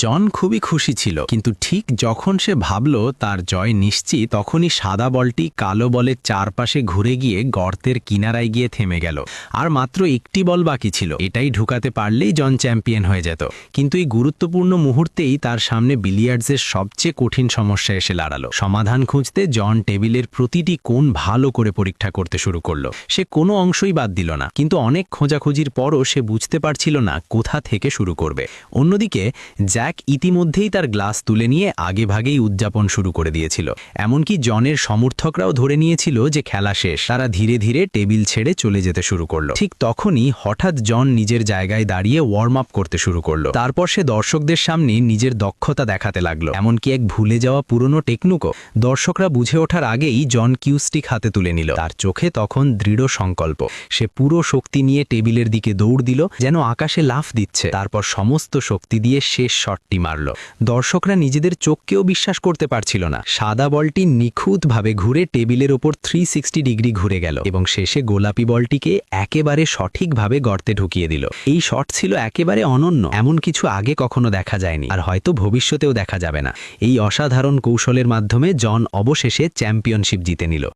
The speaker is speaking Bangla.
জন খুবই খুশি ছিল, কিন্তু ঠিক যখন সে ভাবল তার জয় নিশ্চিত, তখনই সাদা বলটি কালো বলের চারপাশে ঘুরে গিয়ে গর্তের কিনারায় গিয়ে থেমে গেল। আর মাত্র একটি বল বাকি ছিল, এটাই ঢুকাতে পারলেই জন চ্যাম্পিয়ন হয়ে যেত। কিন্তু এই গুরুত্বপূর্ণ মুহূর্তেই তার সামনে বিলিয়ার্ডসের সবচেয়ে কঠিন সমস্যা এসে দাঁড়ালো। সমাধান খুঁজতে জন টেবিলের প্রতিটি কোণ ভালো করে পরীক্ষা করতে শুরু করলো। সে কোনো অংশই বাদ দিল না, কিন্তু অনেক খোঁজাখুঁজির পরও সে বুঝতে পারছিল না কোথা থেকে শুরু করবে। অন্যদিকে জ্যাক ইতিমধ্যেই তার গ্লাস তুলে নিয়ে আগেভাগেই উদযাপন শুরু করে দিয়েছিল। এমনকি জনের সমর্থকরাও ধরে নিয়েছিল যে খেলা শেষ। তারা ধীরে ধীরে টেবিল ছেড়ে চলে যেতে শুরু করলো। ঠিক তখনই হঠাৎ জন নিজের জায়গায় দাঁড়িয়ে ওয়ার্ম আপ করতে শুরু করলো। তারপর সে দর্শকদের সামনে নিজের দক্ষতা দেখাতে লাগলো, এমনকি এক ভুলে যাওয়া পুরনো টেকনিকও। দর্শকরা বুঝে ওঠার আগেই জন কিউস্টিক হাতে তুলে নিল। তার চোখে তখন দৃঢ় সংকল্প। সে পুরো শক্তি নিয়ে টেবিলের দিকে দৌড় দিল, যেন আকাশে লাফ দিচ্ছে। তারপর সমস্ত শক্তি দিয়ে শেষ শটটি মারল। দর্শকরা নিজেদের চোখকেও বিশ্বাস করতে পারছিল না। সাদা বলটি নিখুঁতভাবে ঘুরে টেবিলের ওপর 360 ডিগ্রি ঘুরে গেল এবং শেষে গোলাপি বলটিকে একেবারে সঠিকভাবে গর্তে ঢুকিয়ে দিল। এই শট ছিল একেবারে অনন্য, এমন কিছু আগে কখনো দেখা যায়নি, আর হয়তো ভবিষ্যতেও দেখা যাবে না। এই অসাধারণ কৌশলের মাধ্যমে জন অবশেষে চ্যাম্পিয়নশিপ জিতে নিল।